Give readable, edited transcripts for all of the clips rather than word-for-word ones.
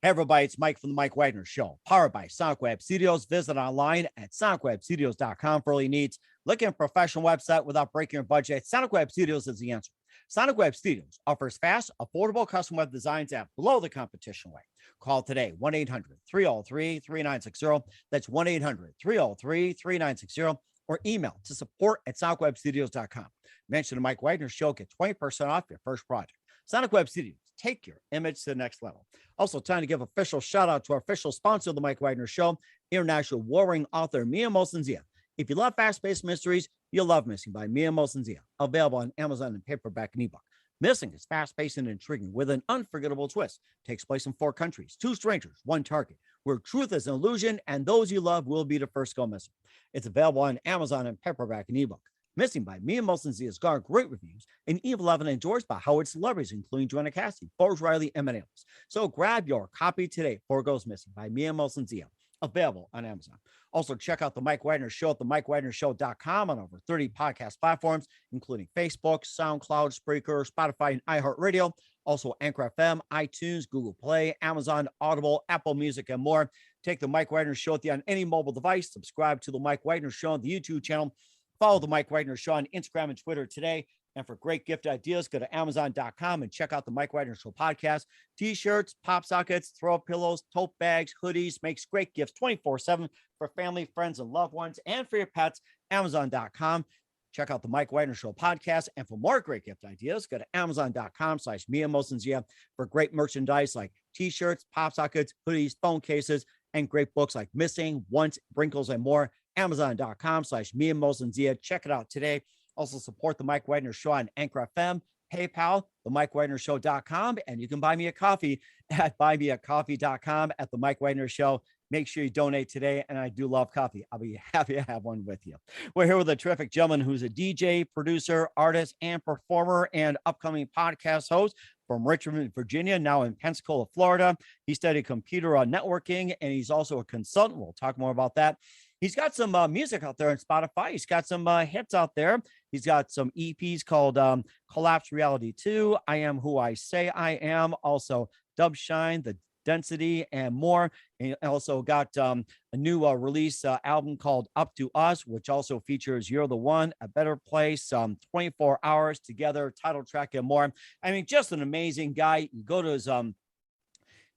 Hey everybody, it's Mike from the Mike Wagner Show, powered by Sonic Web Studios. Visit online at sonicwebstudios.com for all your needs. Looking at a professional website without breaking your budget? Sonic Web Studios is the answer. Sonic Web Studios offers fast, affordable custom web designs at below the competition rate. Call today, 1-800-303-3960. That's 1-800-303-3960. Or email to support@sonicwebstudios.com. Mention the Mike Wagner Show, get 20% off your first project. Sonic Web Studios, take your image to the next level. Also, time to give official shout out to our official sponsor of the Mike Wagner Show, international warring author Mia Mosensia. If you love fast-paced mysteries, you'll love Missing by Mia Mosensia, available on Amazon in paperback and ebook. Missing is fast-paced and intriguing with an unforgettable twist. Takes place in 4 countries, 2 strangers, 1 target, where truth is an illusion and those you love will be the first to go missing. It's available on Amazon in paperback and ebook. Missing by Mia Mosensia has garnered great reviews and even loved and endorsed by Howard celebrities, including Joanna Cassidy, Forrest Riley, and many others. So grab your copy today before it goes missing by Mia Mosensia, available on Amazon. Also, check out the Mike Wagner Show at themikewagnershow.com on over 30 podcast platforms, including Facebook, SoundCloud, Spreaker, Spotify, and iHeartRadio. Also, Anchor FM, iTunes, Google Play, Amazon, Audible, Apple Music, and more. Take the Mike Wagner Show on any mobile device. Subscribe to the Mike Wagner Show on the YouTube channel. Follow the Mike Wagner Show on Instagram and Twitter today. And for great gift ideas, go to Amazon.com and check out the Mike Wagner Show podcast. T-shirts, pop sockets, throw pillows, tote bags, hoodies, makes great gifts 24/7 for family, friends, and loved ones, and for your pets. Amazon.com. Check out the Mike Wagner Show podcast. And for more great gift ideas, go to Amazon.com/Mia Mosensia for great merchandise like T-shirts, pop sockets, hoodies, phone cases, and great books like Missing, Once, Wrinkles, and more. Amazon.com/Mia Mosensia. Check it out today. Also support the Mike Wagner Show on Anchor FM, PayPal, themikewagnershow.com, and you can buy me a coffee at buymeacoffee.com at the Mike Wagner Show. Make sure you donate today, and I do love coffee. I'll be happy to have one with you. We're here with a terrific gentleman who's a DJ, producer, artist, and performer, and upcoming podcast host from Richmond, Virginia, now in Pensacola, Florida. He studied computer networking, and he's also a consultant. We'll talk more about that. He's got some music out there on Spotify. He's got some hits out there. He's got some EPs called Collapse Reality 2, I Am Who I Say I Am, also Dubshine, The Density, and more. And he also got a new release album called Up to Us, which also features You're the One, A Better Place, 24 Hours Together, title track, and more. I mean, just an amazing guy. You go to his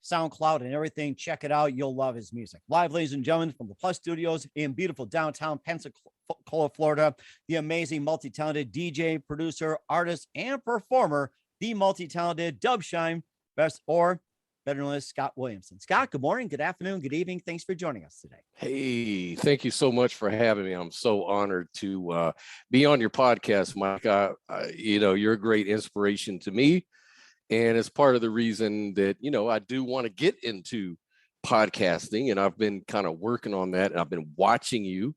SoundCloud and everything. Check it out. You'll love his music. Live, ladies and gentlemen, from the Plus Studios in beautiful downtown Pensacola, Florida, the amazing, multi-talented DJ, producer, artist, and performer, the multi-talented Dubshine, best or better known as Scott Williamson. Scott, good morning, good afternoon, good evening. Thanks for joining us today. Hey, thank you so much for having me. I'm so honored to be on your podcast, Mike. You're a great inspiration to me. And it's part of the reason that, I do want to get into podcasting, and I've been kind of working on that. And I've been watching you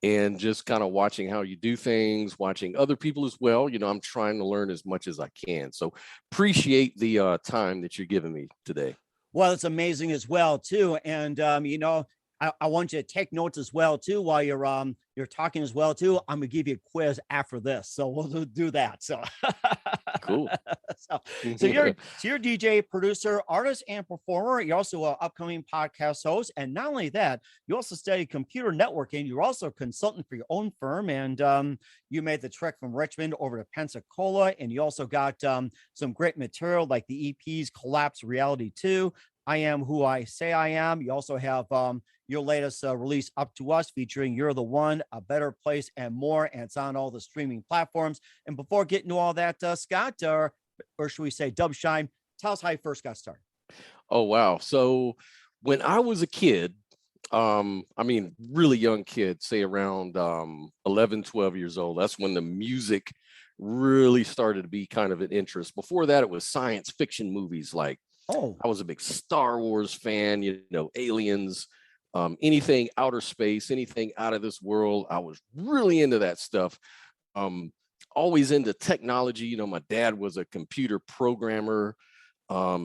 and just kind of watching how you do things, watching other people as well. I'm trying to learn as much as I can. So appreciate the time that you're giving me today. Well, it's amazing as well, too. And, I want you to take notes as well, too, while you're talking as well, too. I'm going to give you a quiz after this. So we'll do that. So cool. So you're a DJ, producer, artist, and performer. You're also an upcoming podcast host. And not only that, you also study computer networking. You're also a consultant for your own firm. And you made the trek from Richmond over to Pensacola. And you also got some great material like the EPs Collapse Reality 2, I Am Who I Say I Am. You also have your latest release, Up to Us, featuring You're the One, A Better Place, and more. And it's on all the streaming platforms. And before getting to all that, Scott, or should we say Dubshine, tell us how you first got started. Oh, wow. So when I was a kid, really young kid, say around 11, 12 years old, that's when the music really started to be kind of an interest. Before that, it was science fiction movies. Like, I was a big Star Wars fan, aliens, anything outer space, anything out of this world. I was really into that stuff. Always into technology. My dad was a computer programmer,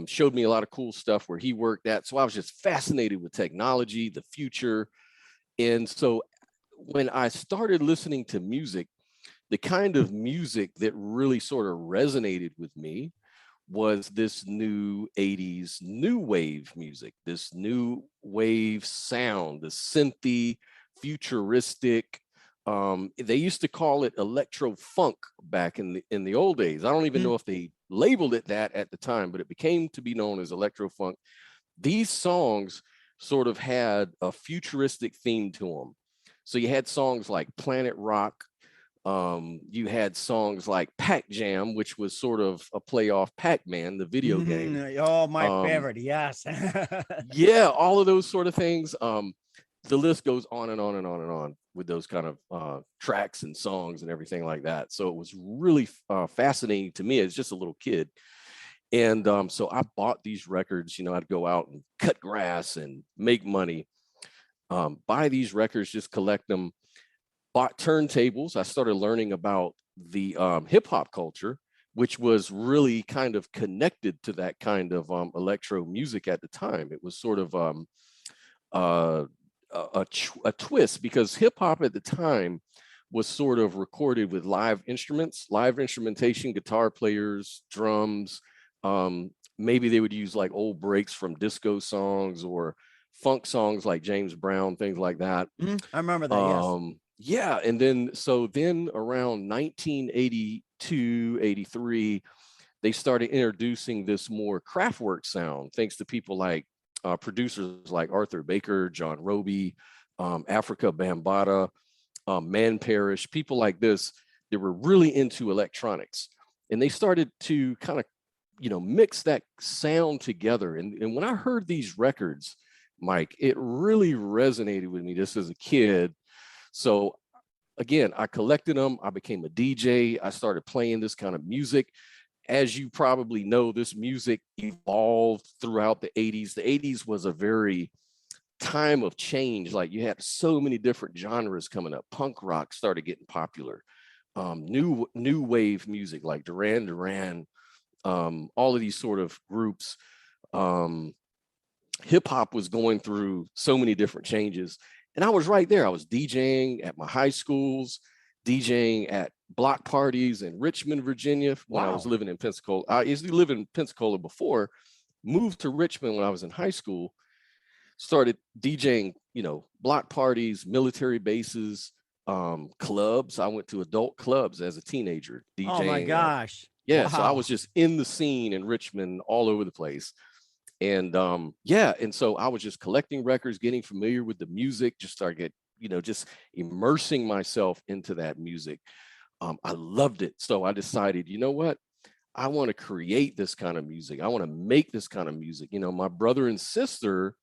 showed me a lot of cool stuff where he worked at. So I was just fascinated with technology, the future. And so when I started listening to music, the kind of music that really sort of resonated with me was this new 80s new wave music, this new wave sound, the synthy, futuristic. They used to call it electro funk back in the old days. I don't even know if they labeled it that at the time, but it became to be known as electro funk. These songs sort of had a futuristic theme to them. So you had songs like Planet Rock. You had songs like Pac Jam, which was sort of a play off Pac-Man, the video game. Oh, my favorite. Yes. Yeah, all of those sort of things. The list goes on and on and on and on with those kind of tracks and songs and everything like that. So it was really fascinating to me as just a little kid. And so I bought these records. I'd go out and cut grass and make money, buy these records, just collect them. Bought turntables. I started learning about the hip hop culture, which was really kind of connected to that kind of electro music at the time. It was sort of a twist, because hip hop at the time was sort of recorded with live instruments, live instrumentation, guitar players, drums. Maybe they would use like old breaks from disco songs or funk songs like James Brown, things like that. I remember that. Yes. Yeah. And then around 1982, 83, they started introducing this more Kraftwerk sound, thanks to people like producers like Arthur Baker, John Roby, Africa Bambaataa, Man Parrish, people like this that were really into electronics. And they started to kind of, mix that sound together. And when I heard these records, Mike, it really resonated with me just as a kid. So again, I collected them. I became a DJ. I started playing this kind of music. As you probably know, this music evolved throughout the 80s. The 80s was a very time of change. Like, you had so many different genres coming up. Punk rock started getting popular. New wave music like Duran Duran, all of these sort of groups. Hip hop was going through so many different changes. And I was right there. I was DJing at my high schools, DJing at block parties in Richmond, Virginia, when I was living in Pensacola. I used to live in Pensacola before, moved to Richmond when I was in high school, started DJing, block parties, military bases, clubs. I went to adult clubs as a teenager, DJing. Oh my gosh. Yeah. So I was just in the scene in Richmond, all over the place. And and so I was just collecting records, getting familiar with the music, just started just immersing myself into that music. I loved it. So I decided, you know what? I want to create this kind of music. I want to make this kind of music. My brother and sister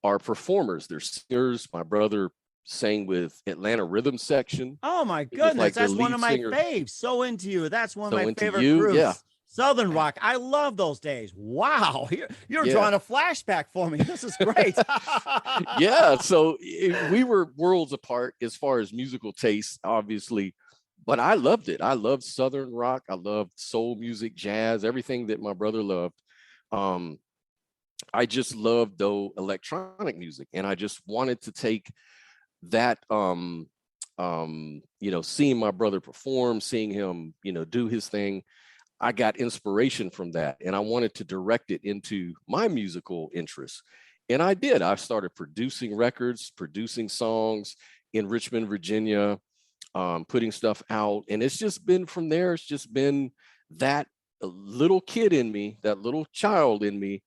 are performers. They're singers. My brother sang with Atlanta Rhythm Section. Oh my goodness. Like that's one of my faves. So Into You. That's one of my favorite groups. Yeah. Southern rock. I love those days. Wow. You're drawing a flashback for me. This is great. Yeah. So we were worlds apart as far as musical taste, obviously, but I loved it. I loved Southern rock. I loved soul music, jazz, everything that my brother loved. I just loved, though, electronic music. And I just wanted to take that, seeing my brother perform, seeing him, do his thing. I got inspiration from that, and I wanted to direct it into my musical interests. And I did. I started producing records, producing songs in Richmond, Virginia, putting stuff out. And it's just been from there. It's just been that little kid in me, that little child in me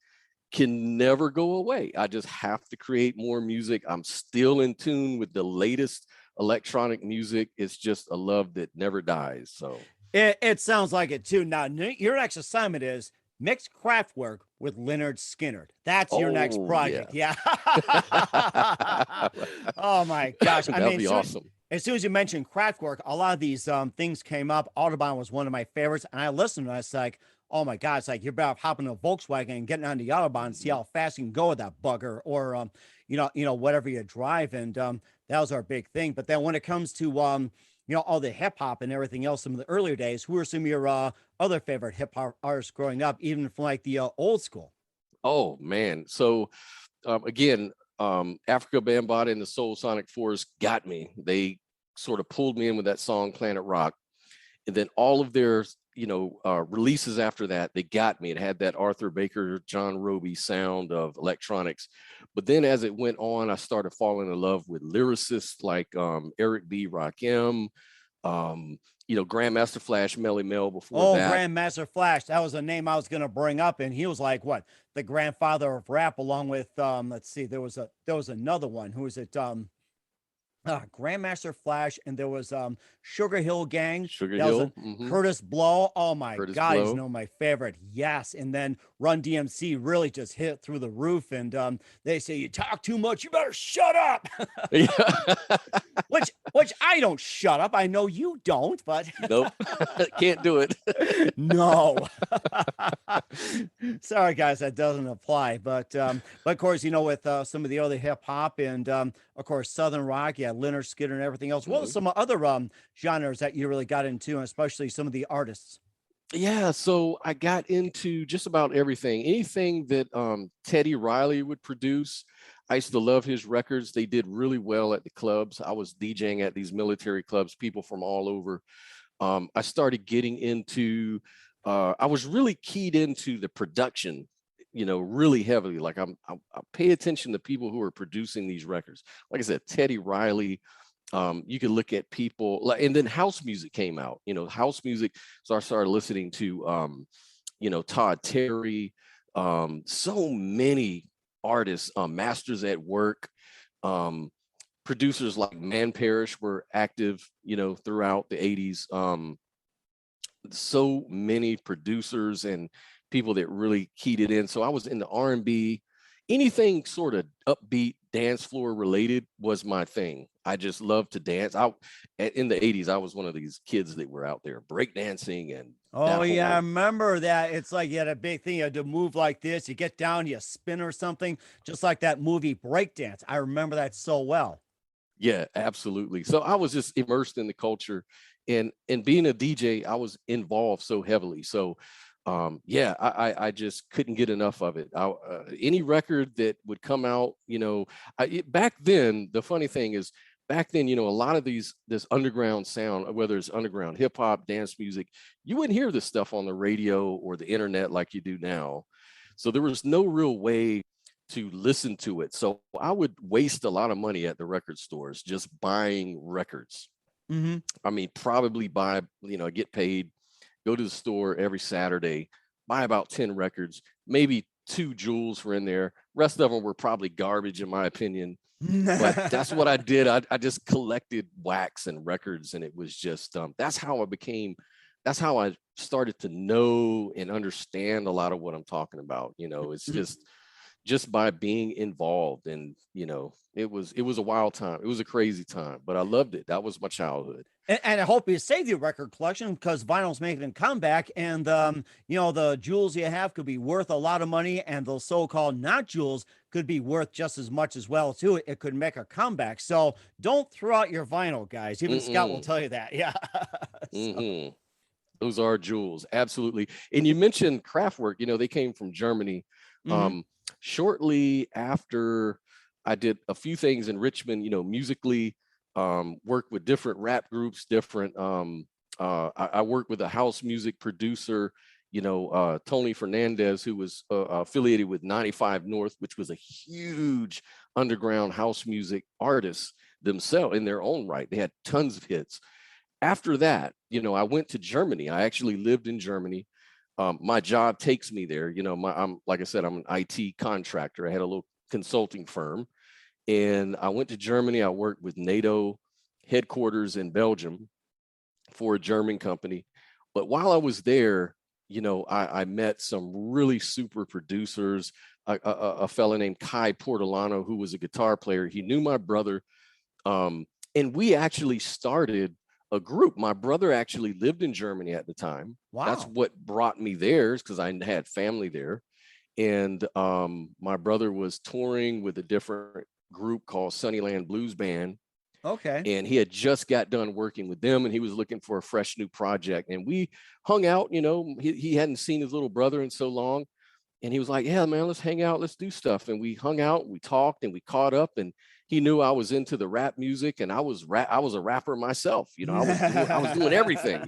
can never go away. I just have to create more music. I'm still in tune with the latest electronic music. It's just a love that never dies. So it sounds like it too. Now, your next assignment is mix Kraftwerk with Leonard Skinner. That's your next project. Yeah. Oh my gosh. That'd be awesome. As soon as you mentioned Kraftwerk, a lot of these things came up. Audubon was one of my favorites. And I listened to it. It's like, oh my God, it's like you're about hopping a Volkswagen and getting on the Autobahn and see how fast you can go with that bugger, or, whatever you drive. And that was our big thing. But then when it comes to, all the hip hop and everything else, some of the earlier days, who are some of your other favorite hip hop artists growing up, even from like the old school? Oh man. So again, Africa Bambaataa and the Soul Sonic Force got me. They sort of pulled me in with that song Planet Rock. And then all of their releases after that, they got me. It had that Arthur Baker, John Roby sound of electronics. But then as it went on, I started falling in love with lyricists like Eric B. Rakim, Grandmaster Flash, Melly Mel before Oh, that. Grandmaster Flash. That was a name I was going to bring up. And he was like, what? The grandfather of rap, along with, let's see, there was another one. Who was it? Grandmaster Flash, and there was Sugar Hill Gang. Sugar That was Hill, a Curtis Blow. Oh my Curtis God, he's Blow. my favorite. Yes, and then Run DMC really just hit through the roof. And they say you talk too much, you better shut up. Yeah. which I don't shut up. I know you don't, but Nope, can't do it. no. Sorry, guys, that doesn't apply. But of course, with some of the other hip hop and of course Southern rock, yeah, Leonard Skinner and everything else. What were some other genres that you really got into, and especially some of the artists? Yeah, so I got into just about everything. Anything that Teddy Riley would produce. I used to love his records. They did really well at the clubs. I was DJing at these military clubs, people from all over. I started getting into, I was really keyed into the production, really heavily. Like I pay attention to people who are producing these records. Like I said, Teddy Riley. You could look at people like, and then house music came out. House music. So I started listening to, Todd Terry. So many artists, Masters at Work. Producers like Man Parrish were active, throughout the 80s. So many producers and people that really keyed it in. So I was in the R&B. Anything sort of upbeat dance floor related was my thing. I just loved to dance. In the 80s, I was one of these kids that were out there breakdancing and Oh yeah, I remember that. It's like you had a big thing. You had to move like this. You get down, you spin or something, just like that movie Breakdance. I remember that so well. Yeah, absolutely. So I was just immersed in the culture, and being a DJ, I was involved so heavily. So I just couldn't get enough of it. Any record that would come out, back then, the funny thing is, back then, a lot of this underground sound, whether it's underground hip hop, dance music, you wouldn't hear this stuff on the radio or the internet like you do now. So there was no real way to listen to it. So I would waste a lot of money at the record stores just buying records. Mm-hmm. I mean, probably get paid, go to the store every Saturday, buy about 10 records, maybe 2 jewels were in there. Rest of them were probably garbage, in my opinion. But that's what I did. I just collected wax and records, and it was just that's how I started to know and understand a lot of what I'm talking about. It's just by being involved, and it was a wild time. It was a crazy time, but I loved it. That was my childhood. And I hope you save your record collection, because vinyl's making a comeback, and the jewels you have could be worth a lot of money, and those so-called not jewels could be worth just as much as well too. It could make a comeback. So don't throw out your vinyl, guys. Even Scott will tell you that. Yeah. So. Those are jewels, absolutely. And you mentioned Kraftwerk. They came from Germany. Mm-hmm. Shortly after, I did a few things in Richmond, musically. Worked with different rap groups, I worked with a house music producer, Tony Fernandez, who was affiliated with 95 North, which was a huge underground house music artist themselves in their own right. They had tons of hits. After that, I went to Germany. I actually lived in Germany. My job takes me there. Like I said, I'm an IT contractor. I had a little consulting firm. And I went to Germany. I worked with NATO headquarters in Belgium for a German company. But while I was there, I met some really super producers, a fella named Kai Portolano, who was a guitar player. He knew my brother. And we actually started a group. My brother actually lived in Germany at the time. Wow. That's what brought me there, because I had family there. And my brother was touring with a different group called Sunnyland Blues Band. Okay. And he had just got done working with them, and he was looking for a fresh new project. And we hung out. He hadn't seen his little brother in so long. And he was like, yeah, man, let's hang out. Let's do stuff. And we hung out, we talked, and we caught up. And he knew I was into the rap music, and I was a rapper myself. I was doing everything,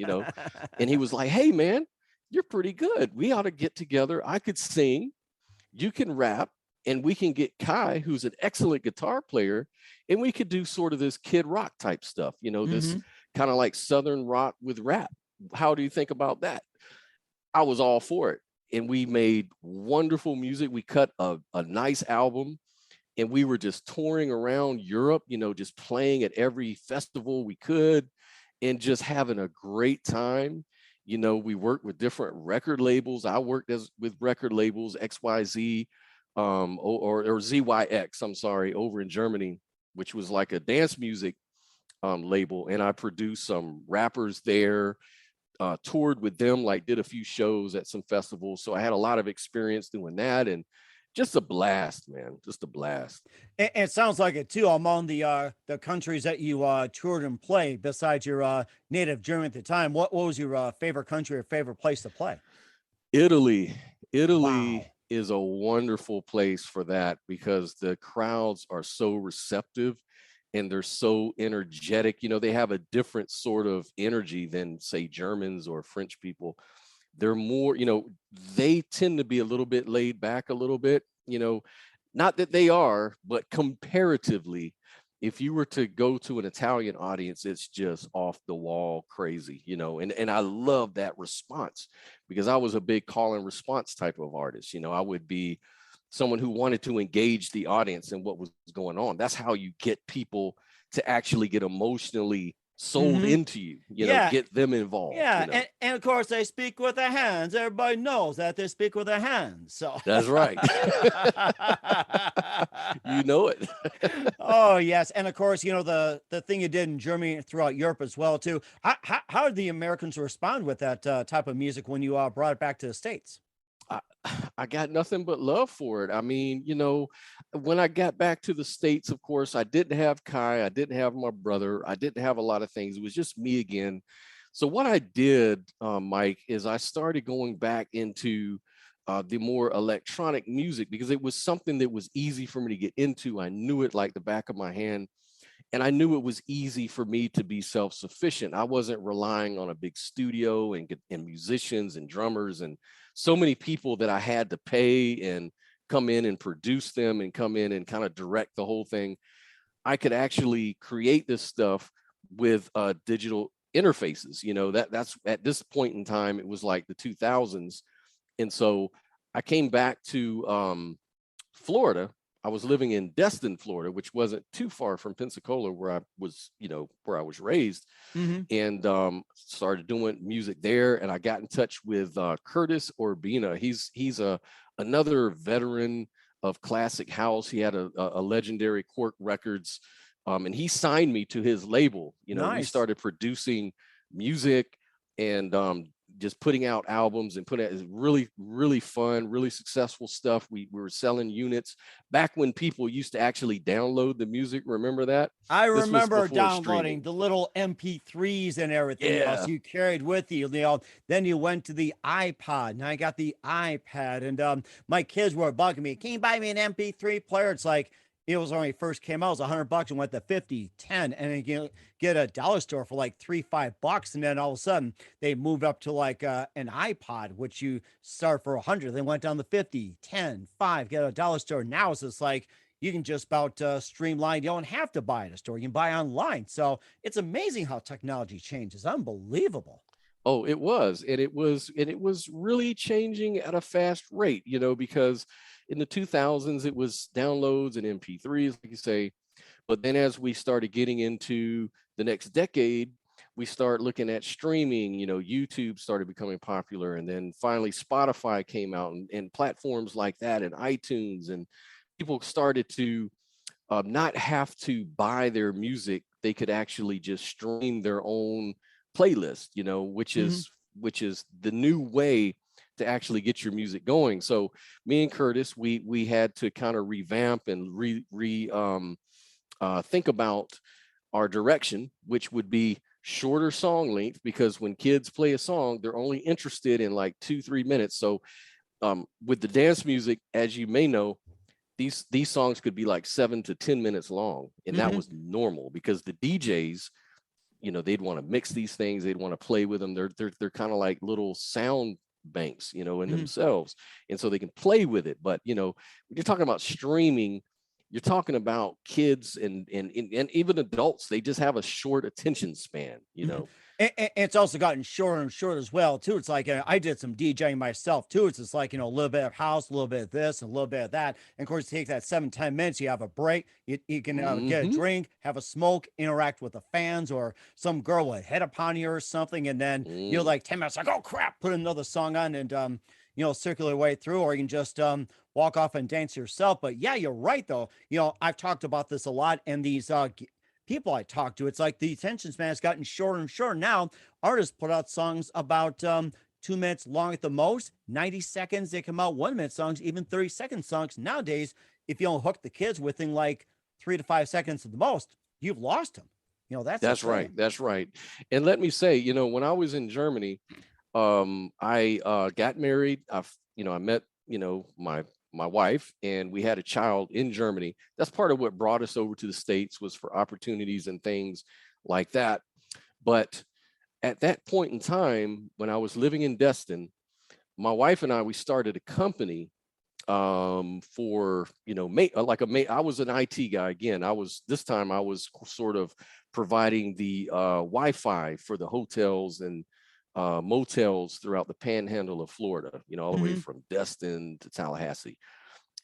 and he was like, "Hey man, you're pretty good. We ought to get together. I could sing, you can rap, and we can get Kai, who's an excellent guitar player, and we could do sort of this kid rock type stuff, this kind of like Southern rock with rap. How do you think about that?" I was all for it. And we made wonderful music. We cut a nice album, and we were just touring around Europe, just playing at every festival we could and just having a great time. We worked with different record labels. I worked with record labels, XYZ, or ZYX, I'm sorry, over in Germany, which was like a dance music label. And I produced some rappers there, toured with them, like did a few shows at some festivals. So I had a lot of experience doing that, and just a blast, man, just a blast. And it sounds like it too. Among the countries that you toured and played, besides your native German at the time, what was your favorite country or favorite place to play? Italy. Wow. Is a wonderful place for that, because the crowds are so receptive and they're so energetic. They have a different sort of energy than, say, Germans or French people. They're more, they tend to be a little bit laid back a little bit, not that they are, but comparatively, if you were to go to an Italian audience, it's just off the wall crazy, and I love that response, because I was a big call and response type of artist. I would be someone who wanted to engage the audience in what was going on. That's how you get people to actually get emotionally sold into you, get them involved. Yeah. And of course they speak with their hands. Everybody knows that they speak with their hands. So that's right. You know it. Oh yes. And of course, the thing you did in Germany, throughout Europe as well too. How did the Americans respond with that type of music when you brought it back to the States? I got nothing but love for it. I mean, when I got back to the States, of course, I didn't have Kai, I didn't have my brother, I didn't have a lot of things. It was just me again. So what I did, Mike, is I started going back into the more electronic music, because it was something that was easy for me to get into. I knew it like the back of my hand. And I knew it was easy for me to be self-sufficient. I wasn't relying on a big studio and musicians and drummers and so many people that I had to pay and come in and produce them and come in and kind of direct the whole thing. I could actually create this stuff with digital interfaces. That's at this point in time, it was like the 2000s. And so I came back to Florida. I was living in Destin, Florida, which wasn't too far from Pensacola, where I was, where I was raised, and started doing music there. And I got in touch with Curtis Urbina. He's another veteran of classic house. He had a legendary Cork Records, and he signed me to his label. Nice. We started producing music and just putting out albums and putting out really, really fun, really successful stuff. We were selling units back when people used to actually download the music. Remember that? I remember downloading the little MP3s and everything else you carried with you. Then you went to the iPod, and I got the iPad, and my kids were bugging me. Can you buy me an MP3 player? It's like, it was when it first came out, it was $100 and went to 50, 10, and then you get a dollar store for like $3-5. And then all of a sudden they moved up to like an iPod, which you start for 100. They went down to 50, 10, 5, get a dollar store. Now it's just like, you can just about streamline. You don't have to buy at a store. You can buy online. So it's amazing how technology changes. Unbelievable. Oh, it was. And it was really changing at a fast rate, because in the 2000s, it was downloads and MP3s, like you say. But then as we started getting into the next decade, we start looking at streaming. YouTube started becoming popular. And then finally Spotify came out, and platforms like that, and iTunes. And people started to not have to buy their music. They could actually just stream their own playlist, which is the new way to actually get your music going. So me and Curtis, we had to kind of revamp and think about our direction, which would be shorter song length, because when kids play a song, they're only interested in like 2-3 minutes. So with the dance music, as you may know, these songs could be like 7 to 10 minutes long, and that was normal because the DJs, they'd want to mix these things, they'd want to play with them. They're kind of like little sound banks, in themselves, and so they can play with it. But when you're talking about streaming, you're talking about kids and even adults. They just have a short attention span, And it's also gotten shorter and shorter as well, too. It's like I did some DJing myself, too. It's just like, a little bit of house, a little bit of this, and a little bit of that. And of course, it takes that 7-10 minutes. You have a break. You can get a drink, have a smoke, interact with the fans, or some girl will hit upon you or something. And then, like 10 minutes, like, oh, crap, put another song on and, circle your way through, or you can just walk off and dance yourself. But yeah, you're right, though. I've talked about this a lot, and these people I talk to, it's like the attention span has gotten shorter and shorter. Now, artists put out songs about 2 minutes long at the most, 90 seconds. They come out 1 minute songs, even 30-second songs. Nowadays, if you don't hook the kids within like 3 to 5 seconds at the most, you've lost them. That's right. That's right. And let me say, when I was in Germany, I got married. I met, my wife, and we had a child in Germany. That's part of what brought us over to the States, was for opportunities and things like that. But at that point in time, when I was living in Destin, my wife and we started a company for, I was an IT guy. Again, I was sort of providing the Wi-Fi for the hotels and motels throughout the panhandle of Florida, all the way from Destin to Tallahassee.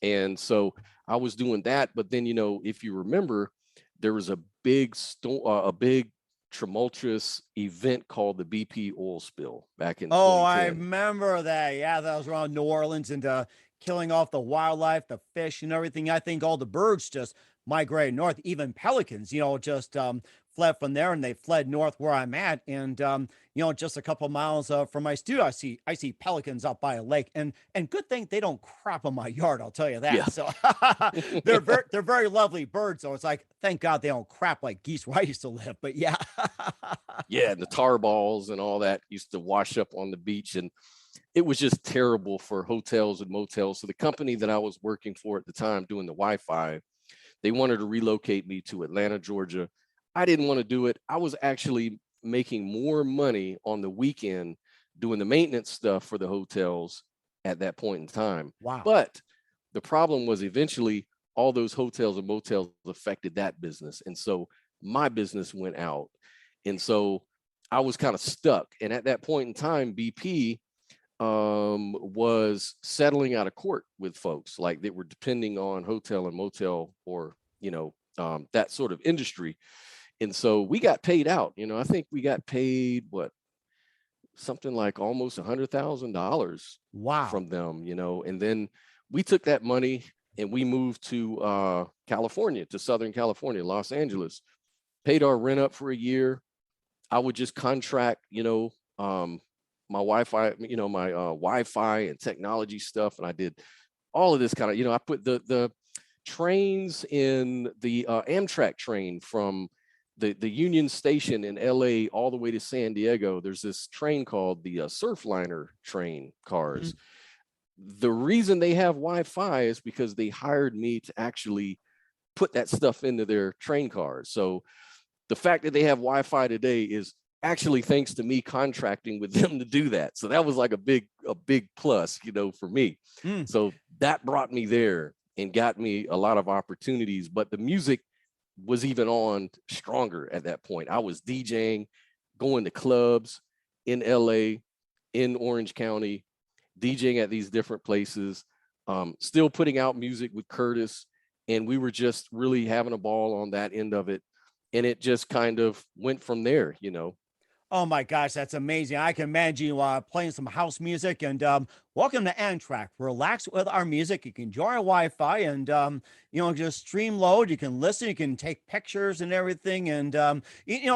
And so I was doing that. But then, if you remember, there was a big tumultuous event called the BP oil spill back in 2010. I remember that. Yeah, that was around New Orleans, and killing off the wildlife, the fish and everything. I think all the birds just migrated north, even pelicans, just fled from there, and they fled north where I'm at. And just a couple miles from my studio, I see pelicans up by a lake, and good thing they don't crap on my yard, I'll tell you that. Yeah. So they're very lovely birds. So it's like, thank God they don't crap like geese where I used to live. But yeah. Yeah, and the tar balls and all that used to wash up on the beach, and it was just terrible for hotels and motels. So the company that I was working for at the time doing the Wi-Fi, they wanted to relocate me to Atlanta, Georgia. I didn't want to do it. I was actually making more money on the weekend doing the maintenance stuff for the hotels at that point in time. Wow. But the problem was, eventually all those hotels and motels affected that business. And so my business went out. And so I was kind of stuck. And at that point in time, BP was settling out of court with folks, like they were depending on hotel and motel, or, that sort of industry. And so we got paid out. I think we got paid something like almost $100,000 wow. from them, and then we took that money and we moved to California, to Southern California, Los Angeles, paid our rent up for a year. I would just contract, my Wi-Fi, my Wi-Fi and technology stuff. And I did all of this kind of, I put the trains in the Amtrak train from the Union Station in LA all the way to San Diego. There's this train called the Surfliner train cars. The reason they have Wi-Fi is because they hired me to actually put that stuff into their train cars. So the fact that they have Wi-Fi today is actually thanks to me contracting with them to do that. So that was like a big plus, for me. So that brought me there and got me a lot of opportunities. But the music was even on stronger at that point. I was DJing, going to clubs in LA, in Orange County, DJing at these different places, still putting out music with Curtis. And we were just really having a ball on that end of it. And it just kind of went from there, Oh my gosh, that's amazing. I can imagine you playing some house music. And welcome to Amtrak. Relax with our music. You can enjoy our Wi-Fi and, just stream load. You can listen, you can take pictures and everything. And,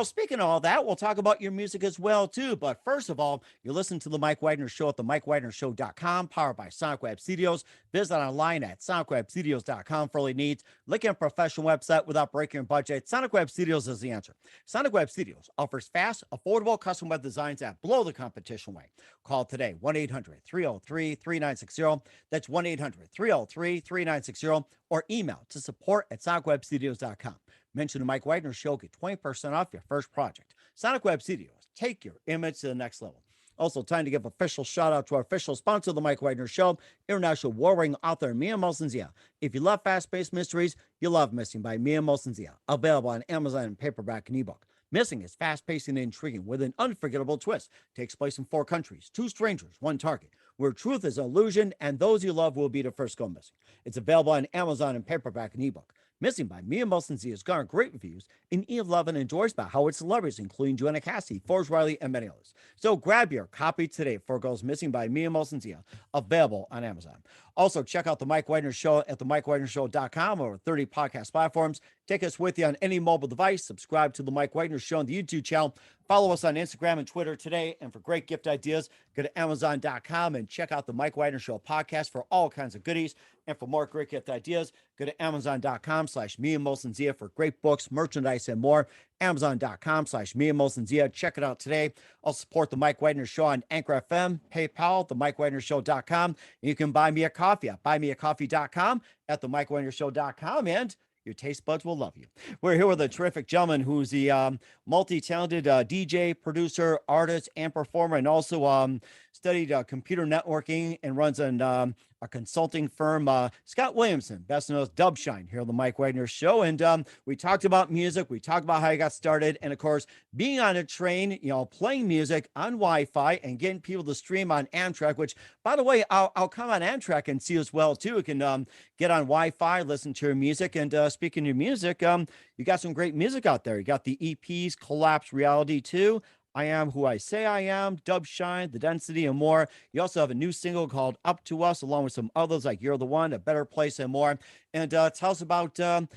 speaking of all that, we'll talk about your music as well, too. But first of all, you listen to The Mike Wagner Show at themikewagnershow.com, powered by Sonic Web Studios. Visit online at sonicwebstudios.com for all your needs. Looking at a professional website without breaking your budget? Sonic Web Studios is the answer. Sonic Web Studios offers fast, affordable affordable custom web designs that blow the competition away. Call today, 1-800-303-3960. That's 1-800-303-3960, or email to support@sonicwebstudios.com. Mention the Mike Wagner Show, get 20% off your first project. Sonic Web Studios, take your image to the next level. Also, time to give official shout out to our official sponsor of the Mike Wagner Show, international war-ring author Mia Molson-Zia. If you love fast-paced mysteries, you love Missing by Mia Molson-Zia. Available on Amazon in paperback and ebook. Missing is fast-paced and intriguing with an unforgettable twist. Takes place in 4 countries, 2 strangers, 1 target, where truth is an illusion and those you love will be the first go missing. It's available on Amazon in paperback and ebook. Missing by Mia Molson-Zia has garnered great reviews and love and endorsed by Howard celebrities, including Joanna Cassidy, Forrest Riley, and many others. So grab your copy today before it goes missing by Mia Molson-Zia, available on Amazon. Also, check out the Mike Wagner Show at themikewagnershow.com or 30 podcast platforms. Take us with you on any mobile device. Subscribe to the Mike Wagner Show on the YouTube channel. Follow us on Instagram and Twitter today. And for great gift ideas, go to Amazon.com and check out the Mike Wagner Show podcast for all kinds of goodies. And for more great gift ideas, go to Amazon.com/Mia Molson-Zia for great books, merchandise, and more. Amazon.com/Mia Molson-Zia. Check it out today. I'll support the Mike Wagner Show on Anchor FM, PayPal, themikewagnershow.com. And you can buy me a coffee at buymeacoffee.com, at themikewagnershow.com, and your taste buds will love you. We're here with a terrific gentleman who's the multi-talented DJ, producer, artist, and performer, and also studied computer networking and runs a consulting firm. Scott Williamson, best known as Dubshine, here on the Mike Wagner Show. And we talked about music. We talked about how you got started. And of course, being on a train, playing music on Wi-Fi and getting people to stream on Amtrak, which, by the way, I'll come on Amtrak and see as well, too. You can get on Wi-Fi, listen to your music. And speaking of your music, you got some great music out there. You got the EPs, Collapse Reality 2, I Am Who I Say I Am, Dubshine, The Density, and more. You also have a new single called Up to Us, along with some others like You're the One, A Better Place, and more. And tell us about some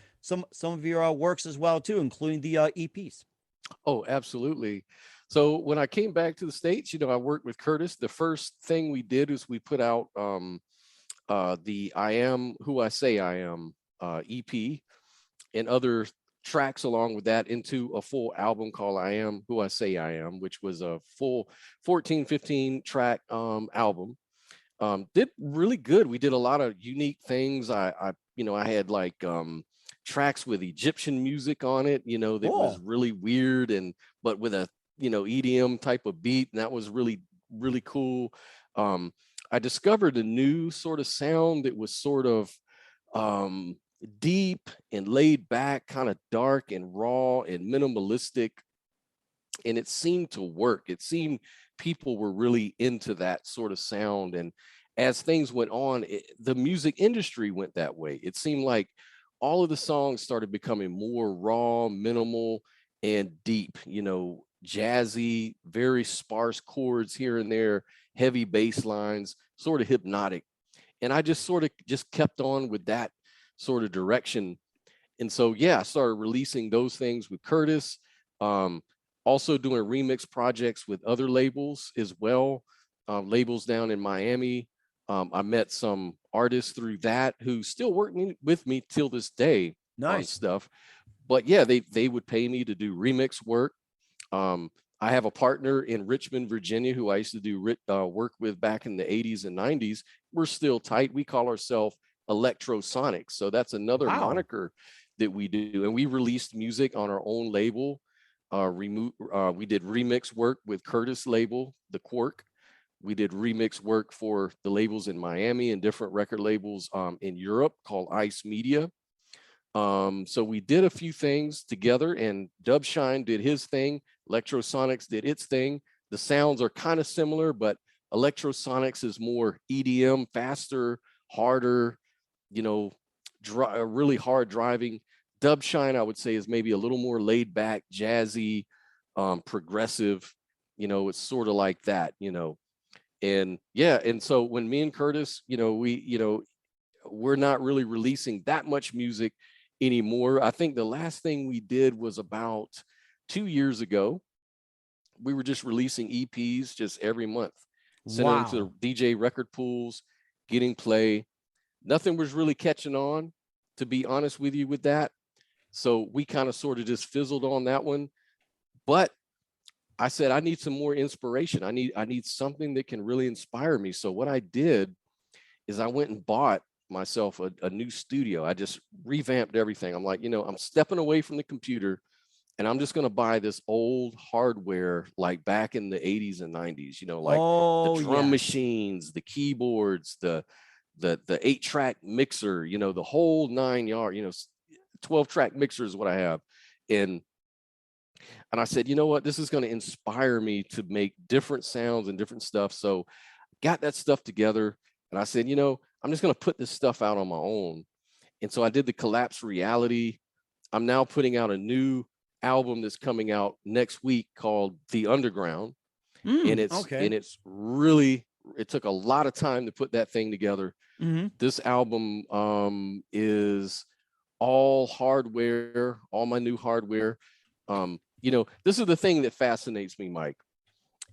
of your works as well, too, including the EPs. Oh, absolutely. So when I came back to the States, I worked with Curtis. The first thing we did is we put out the I Am Who I Say I Am EP and other tracks along with that into a full album called I Am Who I Say I Am, which was a full 14, 15 track album. Did really good. We did a lot of unique things. I had like tracks with Egyptian music on it, that was really weird but with a, EDM type of beat. And that was really, really cool. I discovered a new sort of sound that was sort of deep and laid back, kind of dark and raw and minimalistic, and it seemed to work. It seemed people were really into that sort of sound, and as things went on, the music industry went that way. It seemed like all of the songs started becoming more raw, minimal, and deep, jazzy, very sparse chords here and there, heavy bass lines, sort of hypnotic. And I just kept on with that sort of direction. And so, I started releasing those things with Curtis, also doing remix projects with other labels as well, labels down in Miami. I met some artists through that who still work with me till this day. Nice on stuff. But they would pay me to do remix work. I have a partner in Richmond, Virginia, who I used to do work with back in the 80s and 90s. We're still tight. We call ourselves Electrosonics. So that's another moniker that we do. And we released music on our own label. We did remix work with Curtis label, The Quark. We did remix work for the labels in Miami and different record labels in Europe called Ice Media. So we did a few things together, and Dubshine did his thing. Electrosonics did its thing. The sounds are kind of similar, but Electrosonics is more EDM, faster, harder, really hard driving. Dubshine, I would say, is maybe a little more laid back, jazzy, progressive. It's sort of like that, and so when me and Curtis, we're not really releasing that much music anymore. I think the last thing we did was about 2 years ago. We were just releasing EPs just every month, sending them to the DJ record pools, getting play. Nothing was really catching on, to be honest with you, with that. So we kind of sort of just fizzled on that one. But I said, I need some more inspiration. I need something that can really inspire me. So what I did is I went and bought myself a new studio. I just revamped everything. I'm like, I'm stepping away from the computer, and I'm just going to buy this old hardware, like back in the 80s and 90s, like the drum machines, the keyboards, the 8-track mixer, the whole 9 yards, 12-track mixer is what I have. And I said, you know what, this is going to inspire me to make different sounds and different stuff. So got that stuff together, and I said, I'm just going to put this stuff out on my own. And so I did the Collapse Reality. I'm now putting out a new album that's coming out next week called The Underground. And it's really, it took a lot of time to put that thing together. This album is all hardware, all my new hardware. This is the thing that fascinates me, Mike,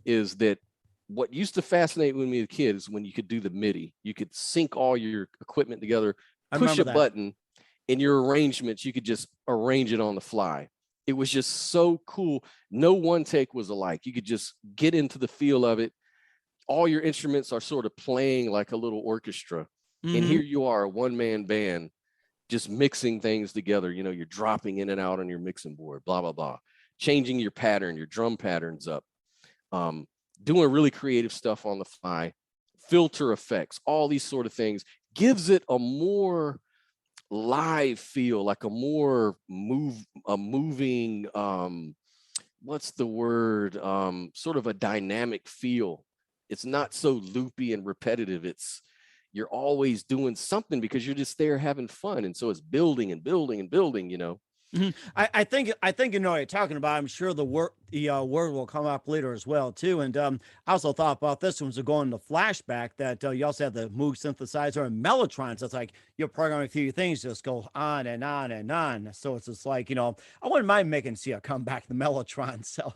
is that what used to fascinate me as a kid is when you could do the MIDI. You could sync all your equipment together, push a button, and your arrangements, you could just arrange it on the fly. It was just so cool. No one take was alike. You could just get into the feel of it. All your instruments are sort of playing like a little orchestra. And here you are, a one-man band, just mixing things together. You're dropping in and out on your mixing board, blah, blah, blah. Changing your pattern, your drum patterns up. Doing really creative stuff on the fly, filter effects, all these sort of things, gives it a more live feel, like a more moving, what's the word? Sort of a dynamic feel. It's not so loopy and repetitive. You're always doing something because you're just there having fun. And so it's building and building and building, I think you know what you're talking about. I'm sure the word will come up later as well too. And I also thought about this one, so going to flashback, that you also have the Moog synthesizer and Mellotrons. It's like you're programming a few things, just go on and on and on. So it's just like, I wouldn't mind making a comeback, the Mellotron. So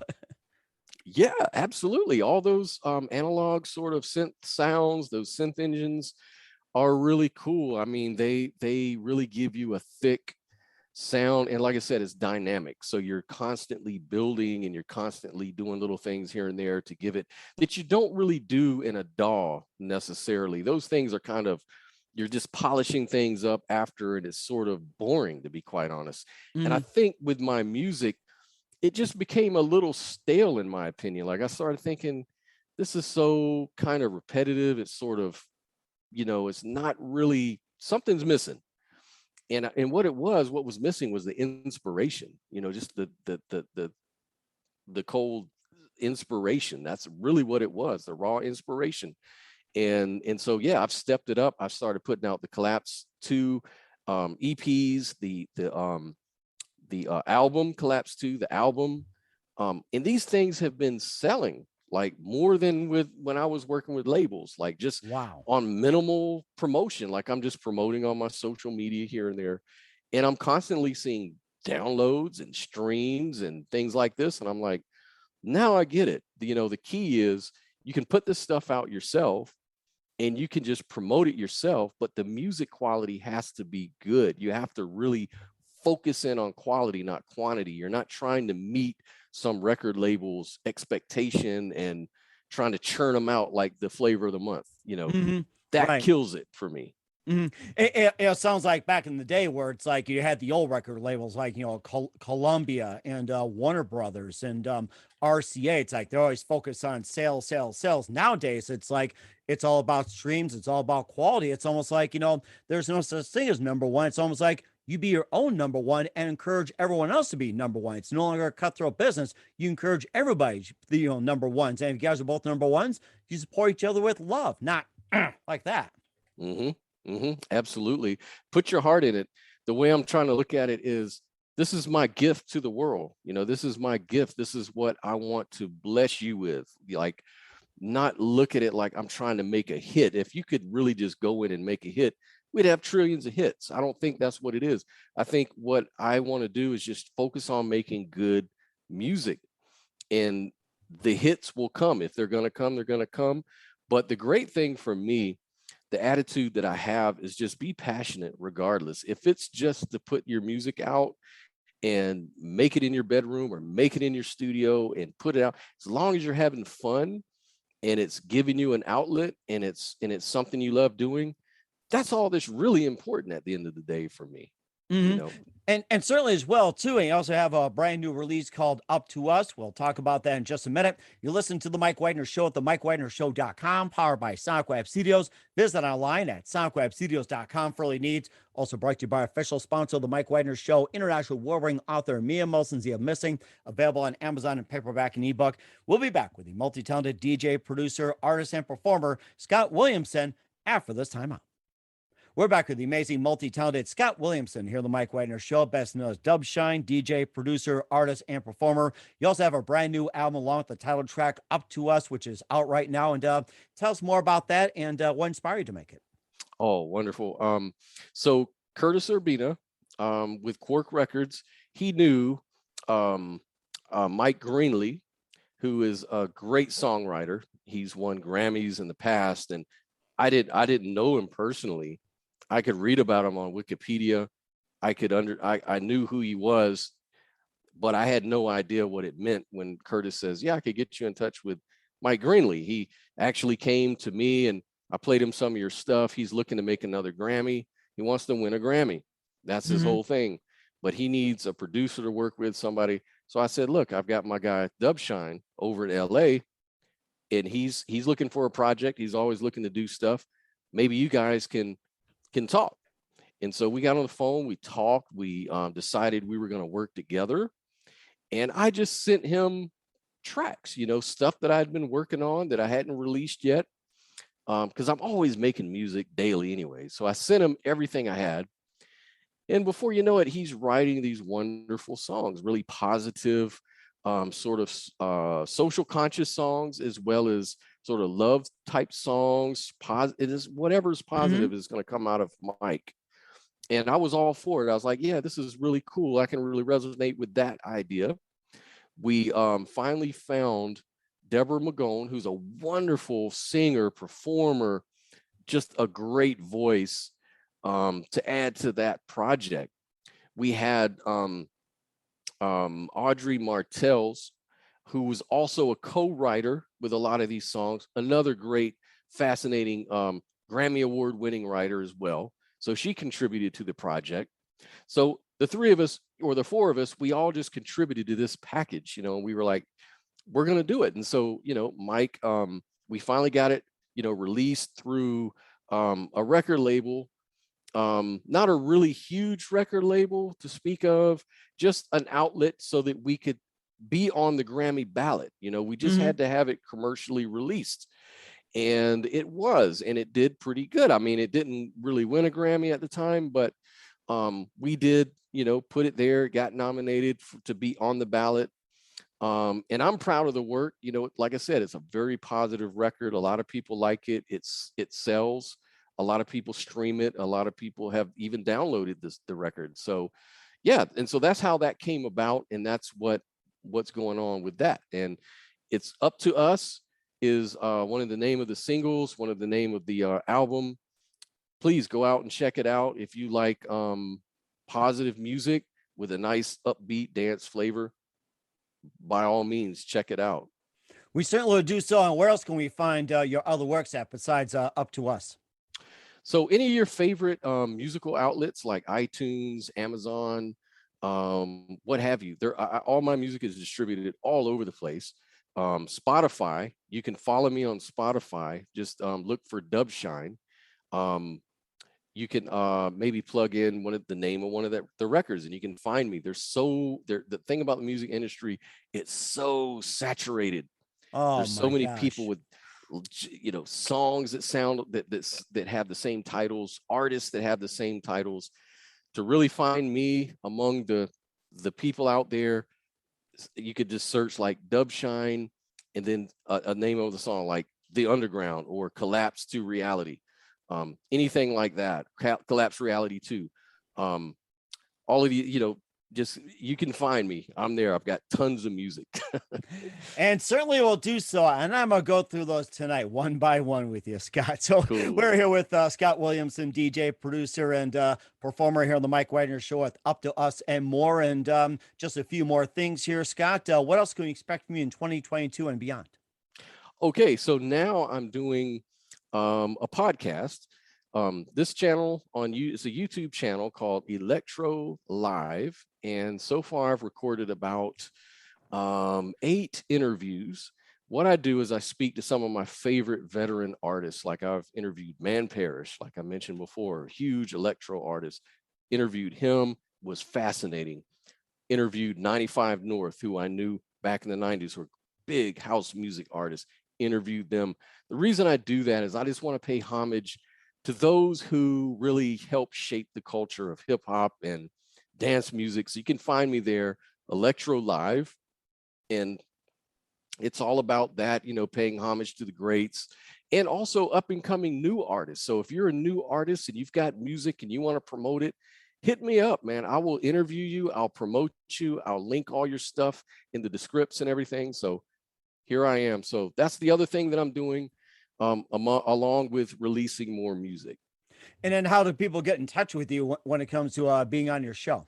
yeah, absolutely. All those analog sort of synth sounds, those synth engines are really cool. I mean, they really give you a thick sound, and like I said, it's dynamic, so you're constantly building and you're constantly doing little things here and there to give it that you don't really do in a DAW necessarily. Those things are kind of, you're just polishing things up after, and it's sort of boring, to be quite honest. And I think with my music, it just became a little stale, in my opinion. Like I started thinking, this is so kind of repetitive. It's sort of, it's not really, something's missing. And what was missing was the inspiration, just the cold inspiration. That's really what it was, the raw inspiration. And so, yeah, I've stepped it up. I've started putting out the Collapse 2 EPs, the album Collapse 2, the album. And these things have been selling like more than when I was working with labels, like just on minimal promotion. Like I'm just promoting on my social media here and there, and I'm constantly seeing downloads and streams and things like this. And I'm like, now I get it. The key is you can put this stuff out yourself and you can just promote it yourself, but the music quality has to be good. You have to really focus in on quality, not quantity. You're not trying to meet some record label's expectation and trying to churn them out like the flavor of the month. That kills it for me. It sounds like back in the day where it's like you had the old record labels like, Columbia and Warner Brothers and RCA. It's like they're always focused on sales. Nowadays, it's like it's all about streams. It's all about quality. It's almost like, there's no such thing as number one. It's almost like you be your own number one and encourage everyone else to be number one. It's no longer a cutthroat business. You encourage everybody to be, number ones. And if you guys are both number ones, you support each other with love, not like that. Absolutely. Put your heart in it. The way I'm trying to look at it is, this is my gift to the world. This is my gift. This is what I want to bless you with. Like, not look at it like I'm trying to make a hit. If you could really just go in and make a hit, we'd have trillions of hits. I don't think that's what it is. I think what I want to do is just focus on making good music, and the hits will come. If they're going to come, they're going to come. But the great thing for me, the attitude that I have, is just be passionate regardless. If it's just to put your music out and make it in your bedroom or make it in your studio and put it out. As long as you're having fun and it's giving you an outlet and it's something you love doing, that's all that's really important at the end of the day for me. You know, And certainly as well too. And you also have a brand new release called Up to Us. We'll talk about that in just a minute. You listen to the Mike Wagner Show at the MikeWagnerShow.com, powered by SonicWeb Studios. Visit online at SonicWebStudios.com for all needs. Also brought to you by official sponsor of the Mike Wagner Show, international award-winning author Mia Molson's The Missing, available on Amazon and paperback and ebook. We'll be back with the multi-talented DJ, producer, artist, and performer Scott Williamson after this time out. We're back with the amazing multi-talented Scott Williamson here on the Mike Wagner Show, best known as Dubshine, DJ, producer, artist, and performer. You also have a brand new album along with the title track Up to Us, which is out right now. And tell us more about that and what inspired you to make it. Oh, wonderful. So Curtis Urbina, with Quark Records, he knew Mike Greenlee, who is a great songwriter. He's won Grammys in the past, and I didn't know him personally. I could read about him on Wikipedia. I knew who he was, but I had no idea what it meant when Curtis says, "Yeah, I could get you in touch with Mike Greenlee." He actually came to me and I played him some of your stuff. He's looking to make another Grammy. He wants to win a Grammy. That's his whole thing. But he needs a producer to work with, somebody. So I said, "Look, I've got my guy Dubshine over in LA, and he's looking for a project. He's always looking to do stuff. Maybe you guys can talk." And so we got on the phone, we talked, we decided we were going to work together. And I just sent him tracks, stuff that I'd been working on that I hadn't released yet. Because I'm always making music daily anyway. So I sent him everything I had. And before you know it, he's writing these wonderful songs, really positive, sort of social conscious songs, as well as sort of love type songs. It is whatever's positive is going to come out of Mike. And I was all for it. I was like, yeah, this is really cool. I can really resonate with that idea. We finally found Deborah Magone, who's a wonderful singer, performer, just a great voice, to add to that project. We had Audrey Martels, who was also a co-writer with a lot of these songs, another great, fascinating Grammy Award winning writer as well. So she contributed to the project. So the three of us, or the four of us, we all just contributed to this package, and we were like, we're going to do it. And so, Mike, we finally got it, released through a record label, not a really huge record label to speak of, just an outlet so that we could be on the Grammy ballot. We just had to have it commercially released. And it did pretty good. I mean, it didn't really win a Grammy at the time, but we did, put it there, got nominated to be on the ballot. And I'm proud of the work. Like I said, it's a very positive record. A lot of people like it. It sells. A lot of people stream it. A lot of people have even downloaded the record. So yeah. And so that's how that came about. And that's what's going on with that. And it's Up to Us is one of the name of the singles, one of the name of the album. Please go out and check it out. If you like positive music with a nice upbeat dance flavor, by all means, check it out. We certainly will do so. And where else can we find your other works at besides Up to Us? So any of your favorite musical outlets like iTunes, Amazon, what have you, all my music is distributed all over the place. Spotify, you can follow me on Spotify. Just look for Dubshine. You can maybe plug in the name of one of the records and you can find me. The thing about the music industry, it's so saturated. There's so many people with songs that sound that have the same titles, artists that have the same titles. To really find me among the people out there, you could just search like Dubshine and then a name of the song like The Underground or Collapse to Reality. Anything like that, Collapse Reality 2. All of you, just, you can find me. I'm there. I've got tons of music. And certainly will do so. And I'm going to go through those tonight one by one with you, Scott. So Cool. we're here with Scott Williamson, DJ, producer, and performer here on the Mike Wagner Show with Up to Us and More. And just a few more things here, Scott. What else can we expect from you in 2022 and beyond? Okay, so now I'm doing a podcast. This channel on you, it's a YouTube channel called Electro Live, and so far I've recorded about 8 interviews. What I do is I speak to some of my favorite veteran artists. Like I've interviewed Man Parrish, like I mentioned before, huge electro artist. Interviewed him, was fascinating. Interviewed 95 North, who I knew back in the 90s were big house music artists. Interviewed them. The reason I do that is I just want to pay homage to those who really help shape the culture of hip hop and dance music. So you can find me there, Electro Live, and it's all about that, you know, paying homage to the greats and also up and coming new artists. So if you're a new artist and you've got music and you want to promote it, hit me up, man. I will interview you. I'll promote you. I'll link all your stuff in the description and everything. So here I am. So that's the other thing that I'm doing, along with releasing more music. And then how do people get in touch with you when it comes to being on your show?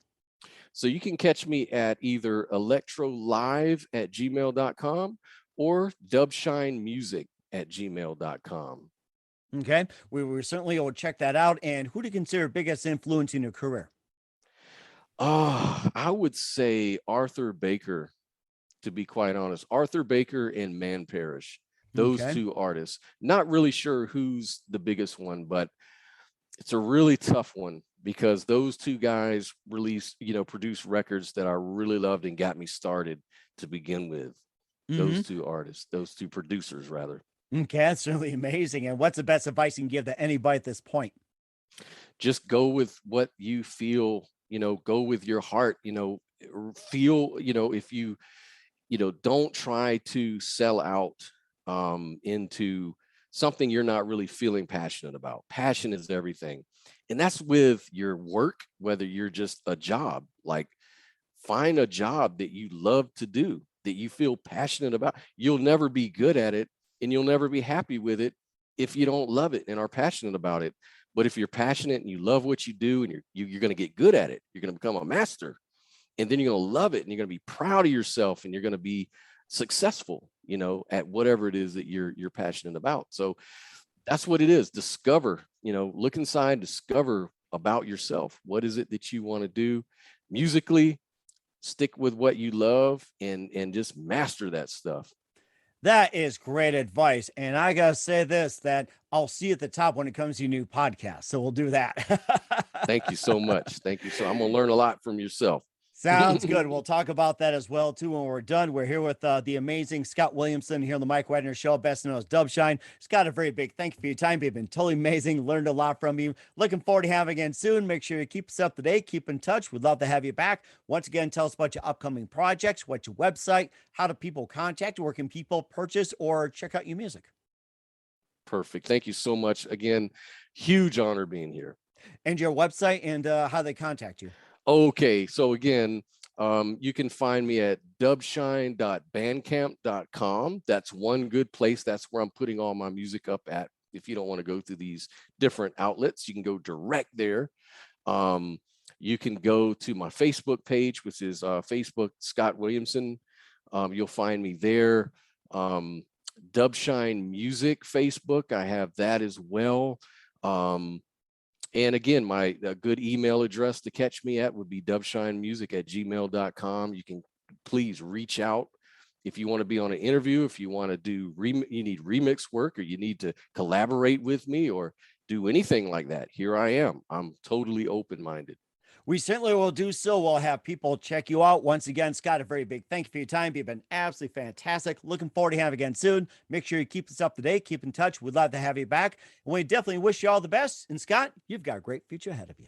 So you can catch me at either electrolive@gmail.com or dubshinemusic@gmail.com. Okay. We certainly will check that out. And who do you consider biggest influence in your career? I would say Arthur Baker, to be quite honest. Arthur Baker and Man Parrish, those Okay. 2 artists. Not really sure who's the biggest one, but it's a really tough one because those 2 guys produced records that I really loved and got me started to begin with. Those 2 artists, those 2 producers, rather. Okay, that's really amazing. And what's the best advice you can give to anybody at this point? Just go with what you feel, go with your heart, feel, if you, don't try to sell out into something you're not really feeling passionate about. Passion is everything. And that's with your work, whether you're just a job, like find a job that you love to do, that you feel passionate about. You'll never be good at it and you'll never be happy with it if you don't love it and are passionate about it. But if you're passionate and you love what you do and you're going to get good at it, you're going to become a master, and then you're going to love it and you're going to be proud of yourself and you're going to be successful, at whatever it is that you're passionate about. So that's what it is. Discover, look inside, discover about yourself. What is it that you want to do musically? Stick with what you love and just master that stuff. That is great advice. And I got to say this, that I'll see you at the top when it comes to your new podcast. So we'll do that. Thank you so much. Thank you. So I'm going to learn a lot from yourself. Sounds good. We'll talk about that as well, too, when we're done. We're here with the amazing Scott Williamson here on the Mike Wagner Show, best known as Dubshine. Scott, a very big thank you for your time. You've been totally amazing. Learned a lot from you. Looking forward to having you again soon. Make sure you keep us up to date. Keep in touch. We'd love to have you back. Once again, tell us about your upcoming projects, what's your website, how do people contact you, where can people purchase or check out your music? Perfect. Thank you so much. Again, huge honor being here. And your website and how they contact you. Okay. So again, you can find me at dubshine.bandcamp.com. That's one good place. That's where I'm putting all my music up at. If you don't want to go through these different outlets, you can go direct there. You can go to my Facebook page, which is Facebook Scott Williamson. You'll find me there. Dubshine Music Facebook, I have that as well. And again, my good email address to catch me at would be dubshinemusic@gmail.com. You can please reach out if you want to be on an interview, if you want to do, you need remix work, or you need to collaborate with me or do anything like that. Here I am. I'm totally open-minded. We certainly will do so. We'll have people check you out. Once again, Scott, a very big thank you for your time. You've been absolutely fantastic. Looking forward to having you again soon. Make sure you keep us up to date. Keep in touch. We'd love to have you back. And we definitely wish you all the best. And Scott, you've got a great future ahead of you.